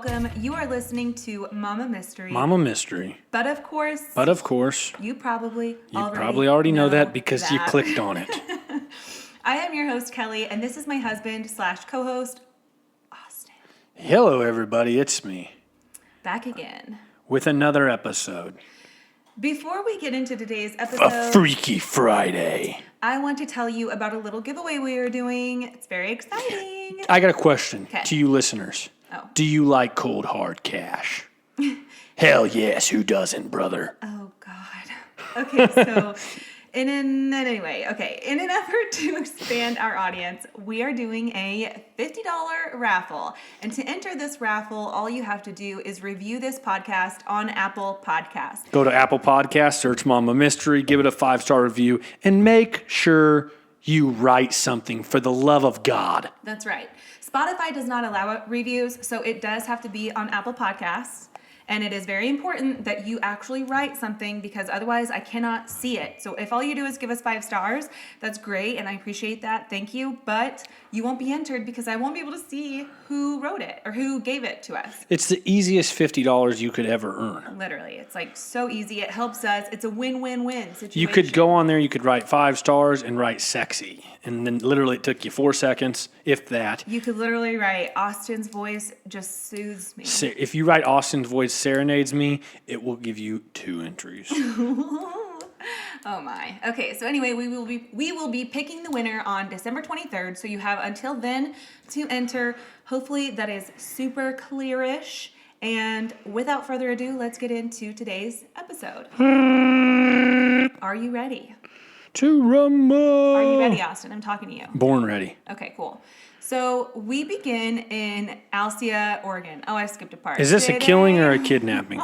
welcome. You are listening to Mama Mystery. Mama Mystery. But of course, you probably already know that because you clicked on it. I am your host, Kelly, and this is my husband / co-host, Austin. Hello, everybody. It's me. Back again. With another episode. Before we get into today's episode... A Freaky Friday. I want to tell you about a little giveaway we are doing. It's very exciting. I got a question to you listeners. Oh. Do you like cold, hard cash? Hell yes. Who doesn't, brother? Oh, God. Okay, so... In an effort to expand our audience, we are doing a $50 raffle. And to enter this raffle, all you have to do is review this podcast on Apple Podcasts. Go to Apple Podcasts, search Mama Mystery, give it a 5-star review, and make sure you write something for the love of God. That's right. Spotify does not allow reviews, so it does have to be on Apple Podcasts. And it is very important that you actually write something because otherwise I cannot see it. So if all you do is give us 5 stars, that's great and I appreciate that. Thank you. But you won't be entered because I won't be able to see who wrote it or who gave it to us. It's the easiest $50 you could ever earn. Literally. It's like so easy. It helps us. It's a win-win-win situation. You could go on there, you could write 5 stars and write sexy. And then literally it took you 4 seconds, if that. You could literally write Austin's voice just soothes me. If you write Austin's voice serenades me, it will give you 2 entries. Oh my. Okay, so anyway, we will be picking the winner on December 23rd. So you have until then to enter. Hopefully that is super clearish. And without further ado, let's get into today's episode. Are you ready? To rumble. Are you ready, Austin? I'm talking to you. Born ready. Okay, cool. So we begin in Alcia, Oregon. Oh, I skipped a part. Is this a killing or a kidnapping?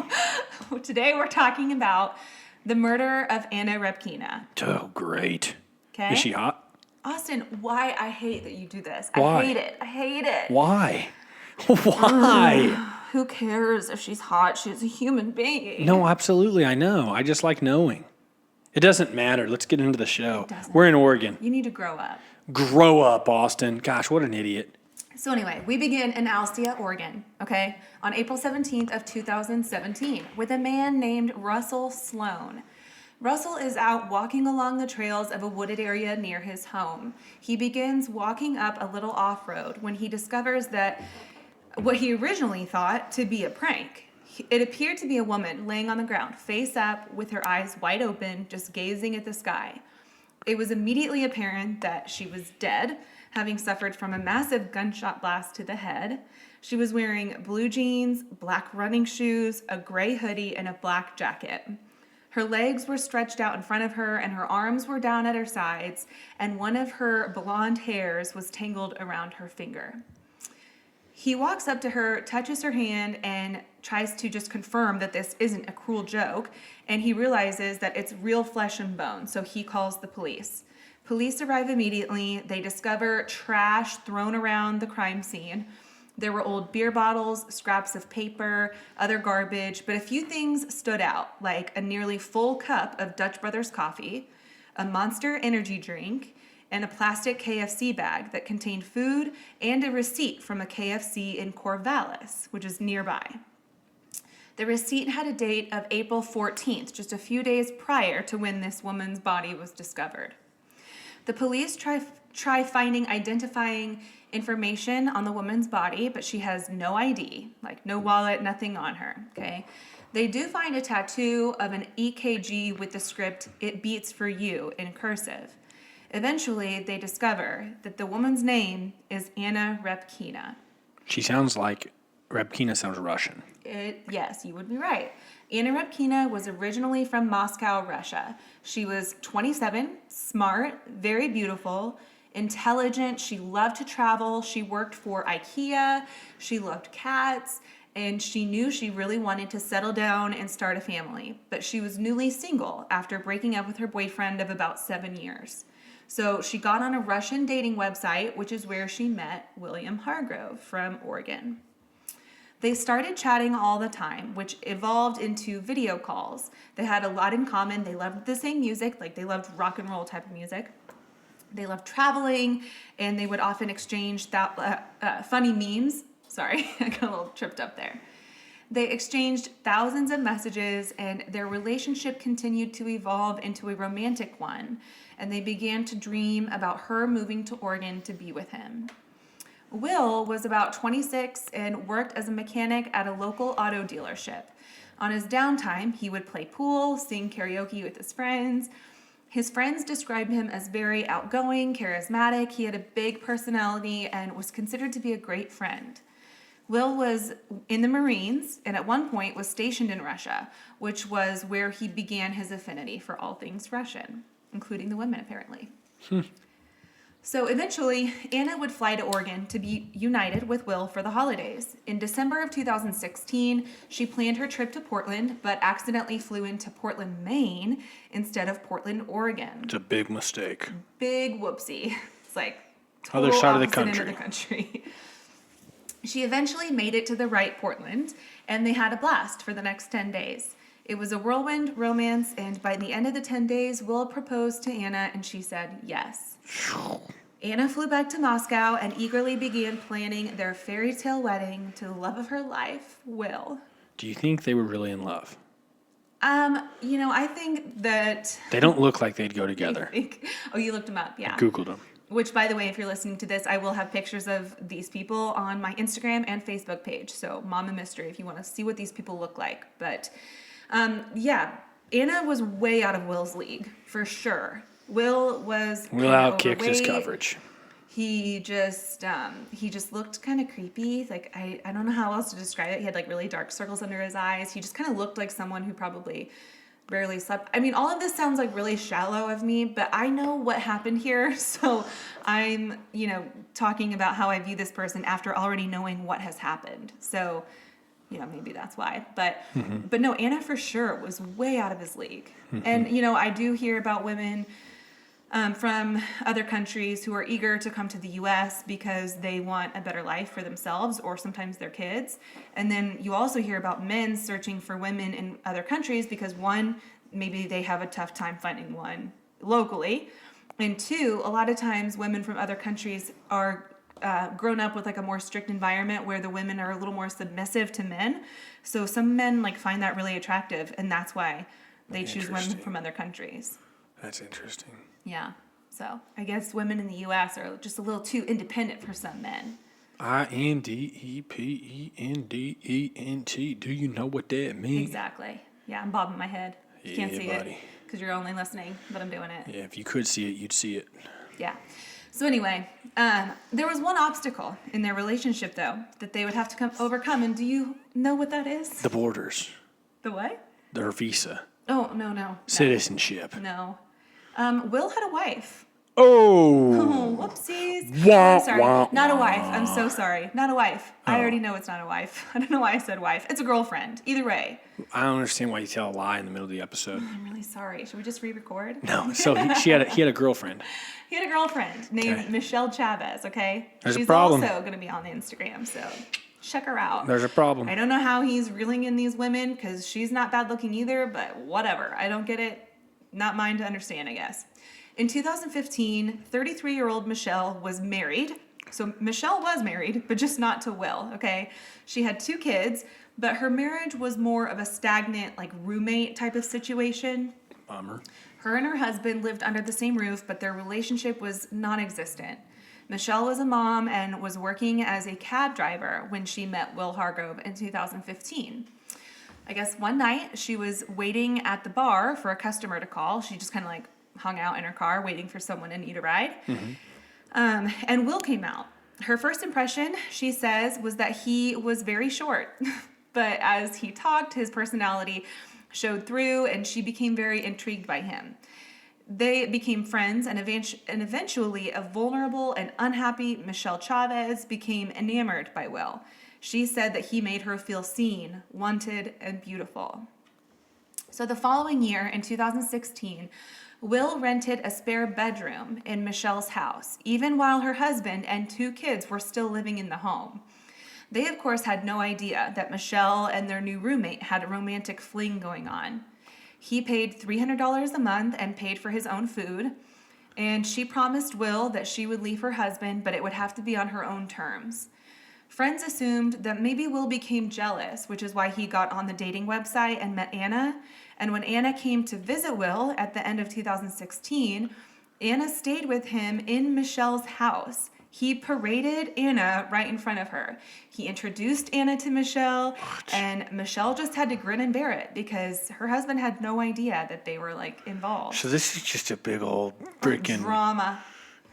Today we're talking about the murder of Anna Repkina. Oh, great. Okay. Is she hot? Austin, why I hate that you do this. Why? I hate it. Why? Why? Who cares if she's hot? She's a human being. No, absolutely. I know. I just like knowing. It doesn't matter. Let's get into the show. We're in Oregon. You need to grow up. Grow up, Austin. Gosh, what an idiot. So anyway, we begin in Alcia, Oregon, okay, on April 17th of 2017 with a man named Russell Sloan. Russell is out walking along the trails of a wooded area near his home. He begins walking up a little off-road when he discovers that what he originally thought to be a prank. It appeared to be a woman laying on the ground, face up, with her eyes wide open, just gazing at the sky. It was immediately apparent that she was dead, having suffered from a massive gunshot blast to the head. She was wearing blue jeans, black running shoes, a gray hoodie, and a black jacket. Her legs were stretched out in front of her, and her arms were down at her sides, and one of her blonde hairs was tangled around her finger. He walks up to her, touches her hand, and tries to just confirm that this isn't a cruel joke, and he realizes that it's real flesh and bone, so he calls the police. Police arrive immediately. They discover trash thrown around the crime scene. There were old beer bottles, scraps of paper, other garbage, but a few things stood out, like a nearly full cup of Dutch Brothers coffee, a Monster energy drink, and a plastic KFC bag that contained food and a receipt from a KFC in Corvallis, which is nearby. The receipt had a date of April 14th, just a few days prior to when this woman's body was discovered. The police try finding identifying information on the woman's body, but she has no ID, like no wallet, nothing on her, okay? They do find a tattoo of an EKG with the script, "It beats for you," in cursive. Eventually, they discover that the woman's name is Anna Repkina. She sounds like... Repkina sounds Russian. Yes, you would be right. Anna Repkina was originally from Moscow, Russia. She was 27, smart, very beautiful, intelligent. She loved to travel. She worked for IKEA. She loved cats. And she knew she really wanted to settle down and start a family. But she was newly single after breaking up with her boyfriend of about 7 years. So she got on a Russian dating website, which is where she met William Hargrove from Oregon. They started chatting all the time, which evolved into video calls. They had a lot in common. They loved the same music, like they loved rock and roll type of music. They loved traveling, and they would often exchange funny memes Sorry, I got a little tripped up there. They exchanged thousands of messages, and their relationship continued to evolve into a romantic one, and they began to dream about her moving to Oregon to be with him. Will was about 26 and worked as a mechanic at a local auto dealership. On his downtime, he would play pool, sing karaoke with his friends. His friends described him as very outgoing, charismatic. He had a big personality and was considered to be a great friend. Will was in the Marines and at one point was stationed in Russia, which was where he began his affinity for all things Russian, including the women, apparently. So eventually, Anna would fly to Oregon to be united with Will for the holidays. In December of 2016, she planned her trip to Portland, but accidentally flew into Portland, Maine, instead of Portland, Oregon. It's a big mistake. Big whoopsie. It's like Other total side of the opposite end country. of the country. She eventually made it to the right Portland, and they had a blast for the next 10 days. It was a whirlwind romance, and by the end of the 10 days, Will proposed to Anna, and she said yes. Anna flew back to Moscow and eagerly began planning their fairy tale wedding to the love of her life, Will. Do you think they were really in love? I think that... They don't look like they'd go together. Oh, you looked them up, yeah. Googled them. Which, by the way, if you're listening to this, I will have pictures of these people on my Instagram and Facebook page. So, Mama Mystery, if you want to see what these people look like. But, Anna was way out of Will's league, for sure. Will outkicked his coverage. He just looked kind of creepy. Like, I don't know how else to describe it. He had, like, really dark circles under his eyes. He just kind of looked like someone who probably rarely slept. I mean, all of this sounds like really shallow of me, but I know what happened here. So I'm, talking about how I view this person after already knowing what has happened. So, maybe that's why. But no, Anna for sure was way out of his league. And, I do hear about women from other countries who are eager to come to the U.S. because they want a better life for themselves or sometimes their kids. And then you also hear about men searching for women in other countries because, one, maybe they have a tough time finding one locally. And two, a lot of times women from other countries are grown up with like a more strict environment where the women are a little more submissive to men. So some men find that really attractive, and that's why they choose women from other countries. That's interesting. Yeah. So I guess women in the U.S. are just a little too independent for some men. INDEPENDENT. Do you know what that means? Exactly. Yeah, I'm bobbing my head. You can't see buddy. it because you're only listening, but I'm doing it. Yeah, if you could see it, you'd see it. Yeah. So anyway, there was one obstacle in their relationship, though, that they would have to overcome. And do you know what that is? The borders. The what? Their visa. Oh, no. Citizenship. No. Will had a wife. Oh, whoopsies. Wah, Sorry, wah, not a wah. wife. I'm so sorry. Not a wife. Oh. I already know it's not a wife. I don't know why I said wife. It's a girlfriend. Either way. I don't understand why you tell a lie in the middle of the episode. I'm really sorry. Should we just re-record? No, so he had a girlfriend. He had a girlfriend named Michelle Chavez, okay? There's a She's problem. also going to be on the Instagram, so check her out. There's a problem. I don't know how he's reeling in these women because she's not bad looking either, but whatever. I don't get it. Not mine to understand, I guess. In 2015, 33-year-old Michelle was married. So Michelle was married, but just not to Will, okay? She had 2 kids, but her marriage was more of a stagnant, like roommate type of situation. Bummer. Her and her husband lived under the same roof, but their relationship was non-existent. Michelle was a mom and was working as a cab driver when she met Will Hargrove in 2015. I guess one night she was waiting at the bar for a customer to call. She just kind of hung out in her car waiting for someone to need a ride. And Will came out. Her first impression, she says, was that he was very short. But as he talked, his personality showed through, and she became very intrigued by him. They became friends, and eventually a vulnerable and unhappy Michelle Chavez became enamored by Will. She said that he made her feel seen, wanted, and beautiful. So the following year, in 2016, Will rented a spare bedroom in Michelle's house, even while her husband and 2 kids were still living in the home. They, of course, had no idea that Michelle and their new roommate had a romantic fling going on. He paid $300 a month and paid for his own food, and she promised Will that she would leave her husband, but it would have to be on her own terms. Friends assumed that maybe Will became jealous, which is why he got on the dating website and met Anna. And when Anna came to visit Will at the end of 2016, Anna stayed with him in Michelle's house. He paraded Anna right in front of her. He introduced Anna to Michelle, and Michelle just had to grin and bear it because her husband had no idea that they were like involved. So this is just a big old freaking drama.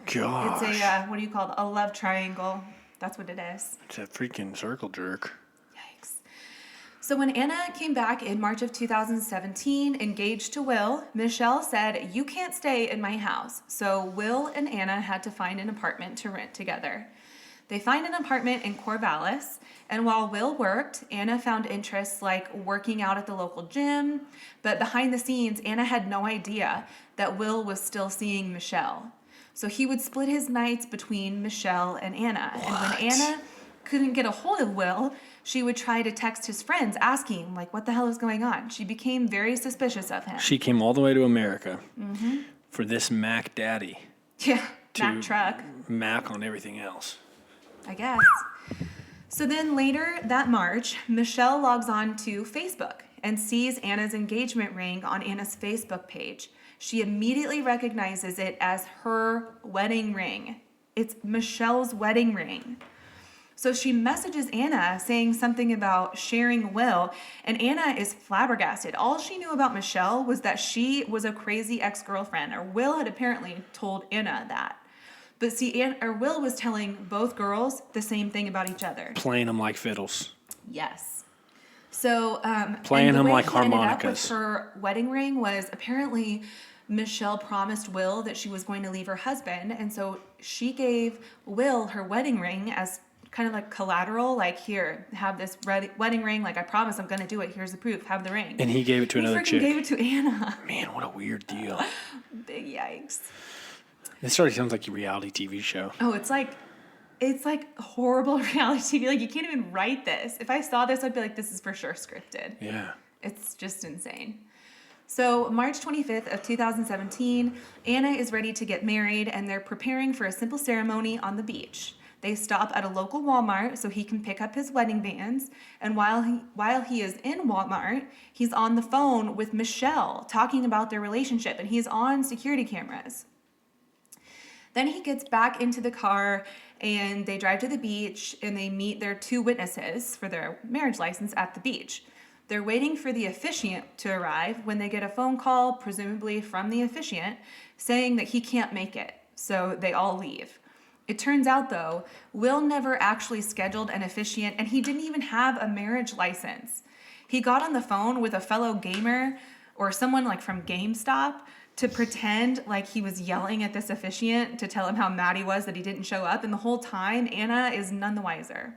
gosh. It's a what do you call it? A love triangle. That's what it is. It's a freaking circle jerk. Yikes. So when Anna came back in March of 2017, engaged to Will, Michelle said, "You can't stay in my house." So Will and Anna had to find an apartment to rent together. They find an apartment in Corvallis, and while Will worked, Anna found interests like working out at the local gym, but behind the scenes, Anna had no idea that Will was still seeing Michelle. So he would split his nights between Michelle and Anna. And when Anna couldn't get a hold of Will, she would try to text his friends asking, like, what the hell is going on? She became very suspicious of him. She came all the way to America for this Mac daddy. Yeah, Mack truck. Mac on everything else. I guess. So then later that March, Michelle logs on to Facebook and sees Anna's engagement ring on Anna's Facebook page. She immediately recognizes it as her wedding ring. It's Michelle's wedding ring. So she messages Anna saying something about sharing Will, and Anna is flabbergasted. All she knew about Michelle was that she was a crazy ex-girlfriend, or Will had apparently told Anna that. But see, Will was telling both girls the same thing about each other. Playing them like fiddles. Yes. So playing and the them way like he ended up harmonicas. with her wedding ring was apparently Michelle promised Will that she was going to leave her husband, and so she gave Will her wedding ring as kind of like collateral, like, here, have this wedding ring, like, I promise I'm going to do it, here's the proof, have the ring. And he gave it to another chick. He freaking gave it to Anna. Man, what a weird deal. Big yikes. This already sounds like a reality TV show. Oh, it's like horrible reality TV. Like, you can't even write this. If I saw this, I'd be like, this is for sure scripted. Yeah. It's just insane. So March 25th of 2017, Anna is ready to get married, and they're preparing for a simple ceremony on the beach. They stop at a local Walmart so he can pick up his wedding bands, and while he is in Walmart, he's on the phone with Michelle talking about their relationship, and he's on security cameras. Then he gets back into the car, and they drive to the beach, and they meet their two witnesses for their marriage license at the beach. They're waiting for the officiant to arrive when they get a phone call, presumably from the officiant, saying that he can't make it, so they all leave. It turns out, though, Will never actually scheduled an officiant, and he didn't even have a marriage license. He got on the phone with a fellow gamer or someone like from GameStop to pretend like he was yelling at this officiant to tell him how mad he was that he didn't show up, and the whole time, Anna is none the wiser.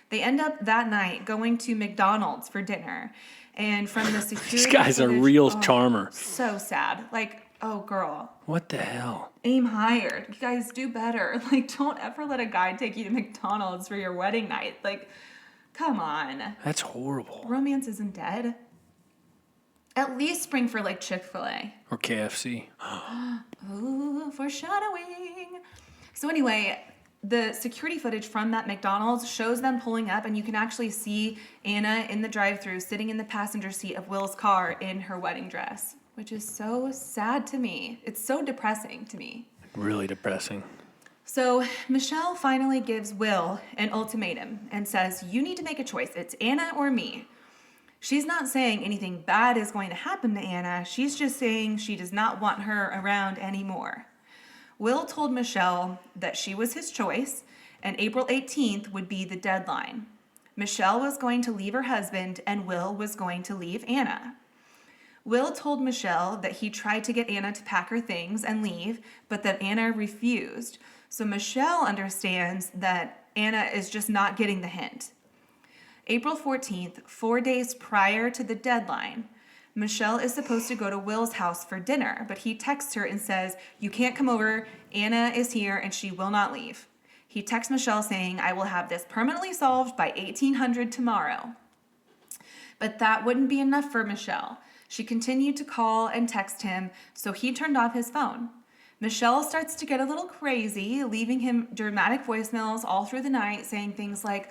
They end up that night going to McDonald's for dinner, and from the security This guy's a footage- real charmer. So sad. Like, oh, girl. What the hell? Aim higher. You guys do better. Like, don't ever let a guy take you to McDonald's for your wedding night. Like, come on. That's horrible. Romance isn't dead. At least spring for, like, Chick-fil-A. Or KFC. Ooh, foreshadowing. So anyway, the security footage from that McDonald's shows them pulling up, and you can actually see Anna in the drive-thru sitting in the passenger seat of Will's car in her wedding dress, which is so sad to me. It's so depressing to me. Really depressing. So Michelle finally gives Will an ultimatum and says, you need to make a choice. It's Anna or me. She's not saying anything bad is going to happen to Anna. She's just saying she does not want her around anymore. Will told Michelle that she was his choice, and April 18th would be the deadline. Michelle was going to leave her husband, and Will was going to leave Anna. Will told Michelle that he tried to get Anna to pack her things and leave, but that Anna refused. So Michelle understands that Anna is just not getting the hint. April 14th, 4 days prior to the deadline, Michelle is supposed to go to Will's house for dinner, but he texts her and says, you can't come over, Anna is here and she will not leave. He texts Michelle saying, I will have this permanently solved by 1800 tomorrow. But that wouldn't be enough for Michelle. She continued to call and text him, so he turned off his phone. Michelle starts to get a little crazy, leaving him dramatic voicemails all through the night saying things like,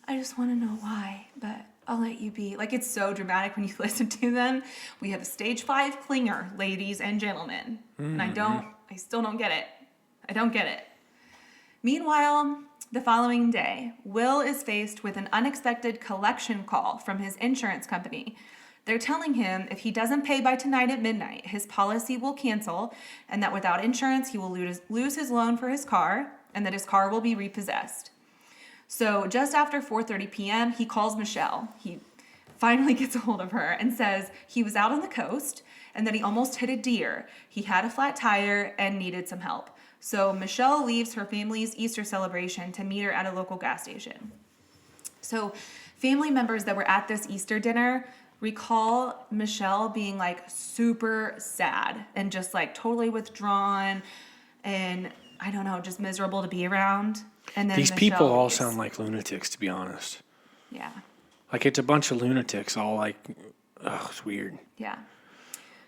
I just want to know why, but I'll let you be. Like, it's so dramatic when you listen to them. We have a stage 5 clinger, ladies and gentlemen. And I still don't get it. I don't get it. Meanwhile, the following day, Will is faced with an unexpected collection call from his insurance company. They're telling him if he doesn't pay by tonight at midnight, his policy will cancel, and that without insurance, he will lose his loan for his car, and that his car will be repossessed. So just after 4:30 p.m., he calls Michelle. He finally gets a hold of her and says he was out on the coast and that he almost hit a deer. He had a flat tire and needed some help. So Michelle leaves her family's Easter celebration to meet her at a local gas station. So family members that were at this Easter dinner recall Michelle being like super sad and just like totally withdrawn and I don't know, just miserable to be around. And then These Michelle people all leaves. sound like lunatics, to be honest. Yeah. Like, it's a bunch of lunatics all like, it's weird. Yeah.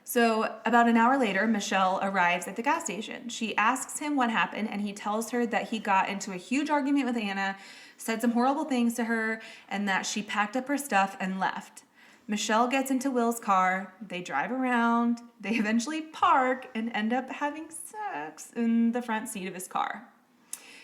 So about an hour later, Michelle arrives at the gas station. She asks him what happened, and he tells her that he got into a huge argument with Anna, said some horrible things to her, and that she packed up her stuff and left. Michelle gets into Will's car. They drive around. They eventually park and end up having sex in the front seat of his car.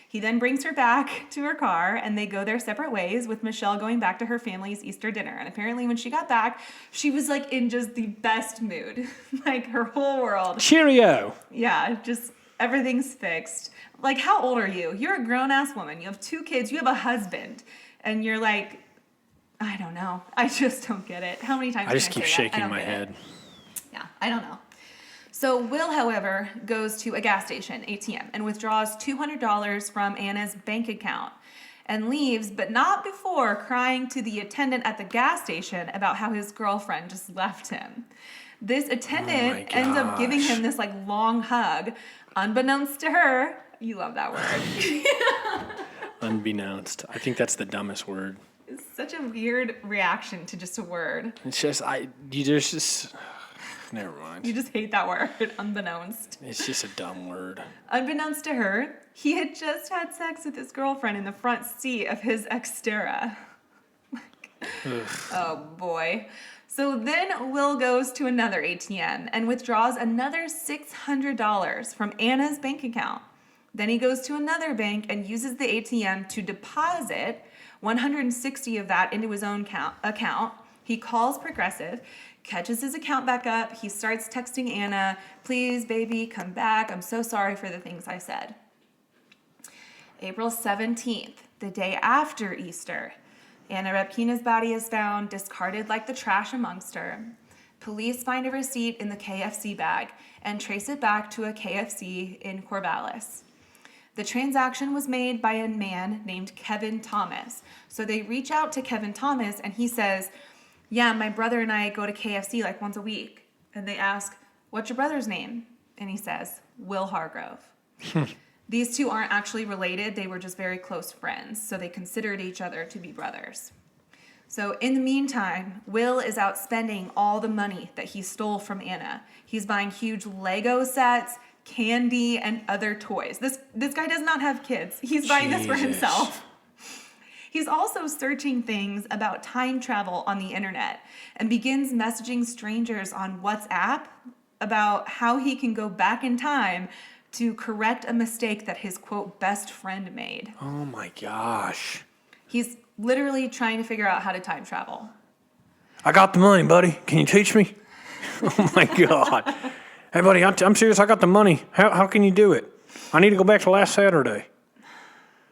He then brings her back to her car, and they go their separate ways, with Michelle going back to her family's Easter dinner. And apparently when she got back, she was like in just the best mood. Like her whole world. Cheerio. Yeah, just everything's fixed. Like, how old are you? You're a grown-ass woman. You have 2 kids. You have a husband. And you're like, I don't know. I just don't get it. How many times I just can keep say that? I shaking don't my get it. head. Yeah, I don't know. So Will, however, goes to a gas station ATM and withdraws $200 from Anna's bank account and leaves, but not before crying to the attendant at the gas station about how his girlfriend just left him. This attendant ends up giving him this like long hug, unbeknownst to her. You love that word. Unbeknownst. I think that's the dumbest word. It's such a weird reaction to just a word. It's just, never mind. You just hate that word, unbeknownst. It's just a dumb word. Unbeknownst to her, he had just had sex with his girlfriend in the front seat of his Xterra. Oh boy. So then Will goes to another ATM and withdraws another $600 from Anna's bank account. Then he goes to another bank and uses the ATM to deposit $160 of that into his own account. He calls Progressive, catches his account back up. He starts texting Anna, please, baby, come back. I'm so sorry for the things I said. April 17th, the day after Easter, Anna Repkina's body is found discarded like the trash amongst her. Police find a receipt in the KFC bag and trace it back to a KFC in Corvallis. The transaction was made by a man named Kevin Thomas. So they reach out to Kevin Thomas and he says, yeah, my brother and I go to KFC like once a week. And they ask, what's your brother's name? And he says, Will Hargrove. These two aren't actually related. They were just very close friends. So they considered each other to be brothers. So in the meantime, Will is out spending all the money that he stole from Anna. He's buying huge Lego sets, candy, and other toys. This guy does not have kids. He's buying this for himself. He's also searching things about time travel on the internet and begins messaging strangers on WhatsApp about how he can go back in time to correct a mistake that his, quote, best friend made. Oh my gosh. He's literally trying to figure out how to time travel. I got the money, buddy. Can you teach me? Oh my God. Hey, buddy, I'm serious. I got the money. How can you do it? I need to go back to last Saturday.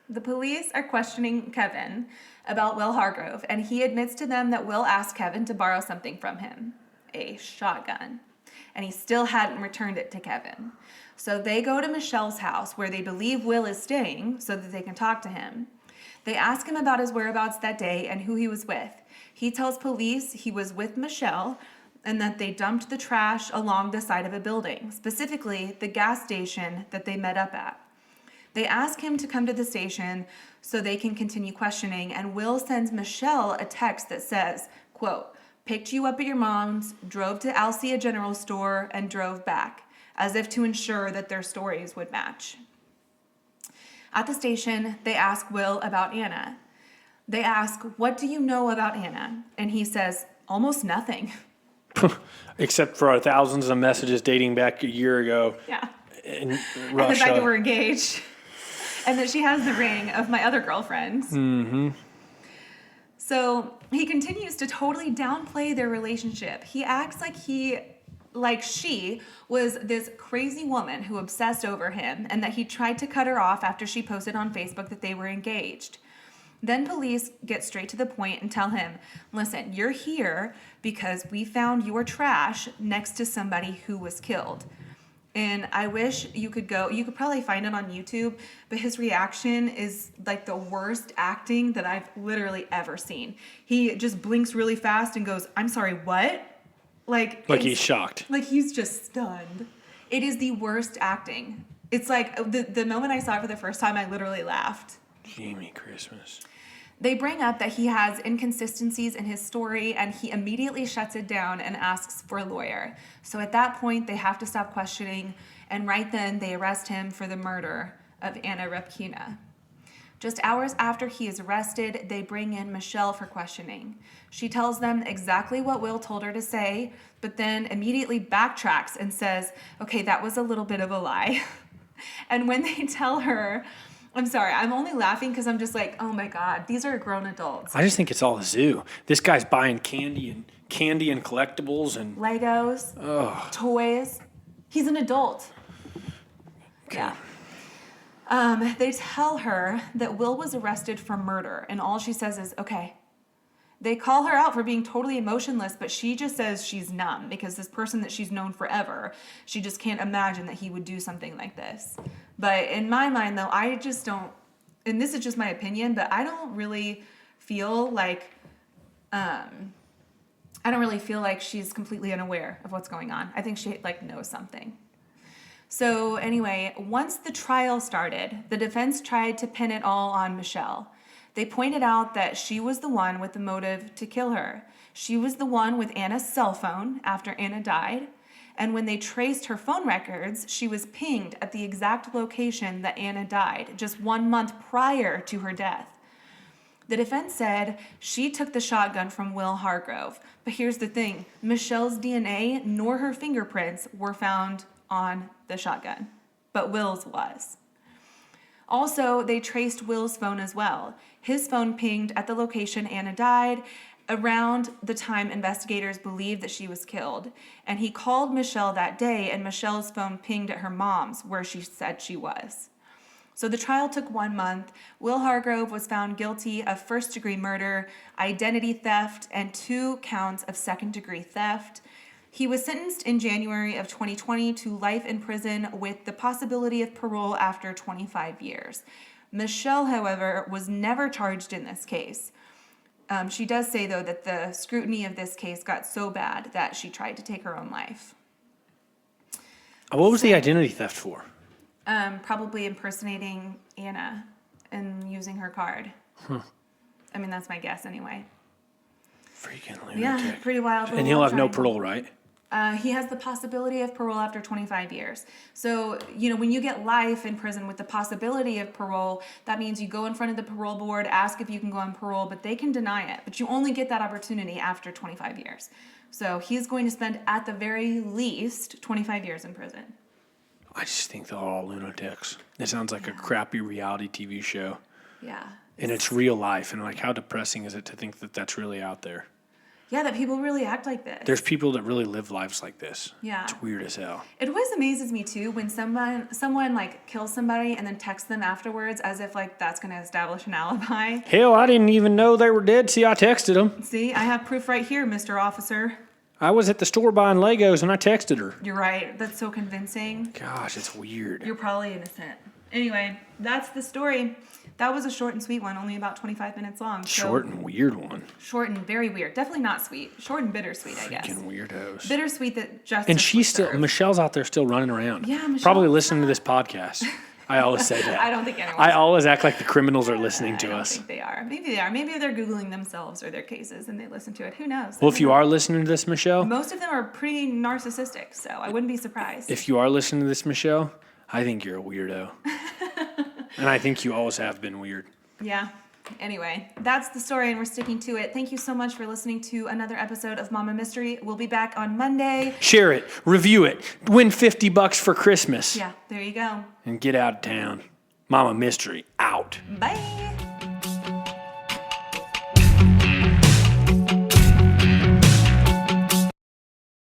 The police are questioning Kevin about Will Hargrove, and he admits to them that Will asked Kevin to borrow something from him, a shotgun, and he still hadn't returned it to Kevin. So they go to Michelle's house, where they believe Will is staying, so that they can talk to him. They ask him about his whereabouts that day and who he was with. He tells police he was with Michelle and that they dumped the trash along the side of a building, specifically the gas station that they met up at. They ask him to come to the station so they can continue questioning, and Will sends Michelle a text that says, quote, picked you up at your mom's, drove to Alcia General Store, and drove back. as if to ensure that their stories would match. At the station, they ask Will about Anna. They ask, "What do you know about Anna?" And he says, "Almost nothing." Except for thousands of messages dating back a year ago Yeah. in And the fact Russia. that we're engaged. And that she has the ring of my other girlfriends. Mm-hmm. So he continues to totally downplay their relationship. He acts like she was this crazy woman who obsessed over him and that he tried to cut her off after she posted on Facebook that they were engaged. Then police get straight to the point and tell him, "Listen, you're here because we found your trash next to somebody who was killed." And I wish you could probably find it on YouTube, but his reaction is like the worst acting that I've literally ever seen. He just blinks really fast and goes, "I'm sorry, what?" Like He's shocked. Like he's just stunned. It is the worst acting. It's like the moment I saw it for the first time, I literally laughed. Jimmy Christmas. They bring up that he has inconsistencies in his story, and he immediately shuts it down and asks for a lawyer. So at that point, they have to stop questioning, and right then they arrest him for the murder of Anna Repkina. Just hours after he is arrested, they bring in Michelle for questioning. She tells them exactly what Will told her to say, but then immediately backtracks and says, "Okay, that was a little bit of a lie." And when they tell her, I'm sorry, I'm only laughing because I'm just like, oh my God, these are grown adults. I just think it's all a zoo. This guy's buying candy and collectibles and Legos, toys. He's an adult. Okay. Yeah. They tell her that Will was arrested for murder, and all she says is, "Okay." They call her out for being totally emotionless, but she just says she's numb because this person that she's known forever, she just can't imagine that he would do something like this. But in my mind, though, I just don't, and this is just my opinion, but I don't really feel like, she's completely unaware of what's going on. I think she knows something. So anyway, once the trial started, the defense tried to pin it all on Michelle. They pointed out that she was the one with the motive to kill her. She was the one with Anna's cell phone after Anna died. And when they traced her phone records, she was pinged at the exact location that Anna died, just 1 month prior to her death. The defense said she took the shotgun from Will Hargrove. But here's the thing, Michelle's DNA nor her fingerprints were found on the shotgun, but Will's was. Also, they traced Will's phone as well. His phone pinged at the location Anna died around the time investigators believed that she was killed. And he called Michelle that day, and Michelle's phone pinged at her mom's, where she said she was. So the trial took 1 month. Will Hargrove was found guilty of first-degree murder, identity theft, and 2 counts of second-degree theft. He was sentenced in January of 2020 to life in prison with the possibility of parole after 25 years. Michelle, however, was never charged in this case. She does say, though, that the scrutiny of this case got so bad that she tried to take her own life. What was the identity theft for? Probably impersonating Anna and using her card. I mean, that's my guess anyway. Freaking lunatic. Yeah, pretty wild. And he'll have no parole, right? He has the possibility of parole after 25 years. So, when you get life in prison with the possibility of parole, that means you go in front of the parole board, ask if you can go on parole, but they can deny it. But you only get that opportunity after 25 years. So he's going to spend, at the very least, 25 years in prison. I just think they're all lunatics. It sounds like a crappy reality TV show. Yeah. And it's real life. And how depressing is it to think that that's really out there? Yeah, that people really act like this. There's people that really live lives like this. Yeah. It's weird as hell. It always amazes me, too, when someone kills somebody and then texts them afterwards as if, that's going to establish an alibi. Hell, I didn't even know they were dead. See, I texted them. See, I have proof right here, Mr. Officer. I was at the store buying Legos and I texted her. You're right. That's so convincing. Gosh, it's weird. You're probably innocent. Anyway, that's the story. That was a short and sweet one, only about 25 minutes long. Short and weird one. Short and very weird. Definitely not sweet. Short and bittersweet, I guess. Freaking weirdos. Bittersweet that justice And she's was still, served. Michelle's out there still running around. Yeah, Michelle's probably listening to this podcast. I always say that. I don't think anyone. I always act like the criminals are listening I to don't us. think they are. Maybe they are. Maybe they're Googling themselves or their cases and they listen to it. Who knows? Well, if you are listening to this, Michelle, Most of them are pretty narcissistic, so I wouldn't be surprised. if you are listening to this, Michelle, I think you're a weirdo. And I think you always have been weird. Yeah. Anyway, that's the story and we're sticking to it. Thank you so much for listening to another episode of Mama Mystery. We'll be back on Monday. Share it, review it, win $50 for Christmas, Yeah, there you go. and get out of town. Mama Mystery out. Bye.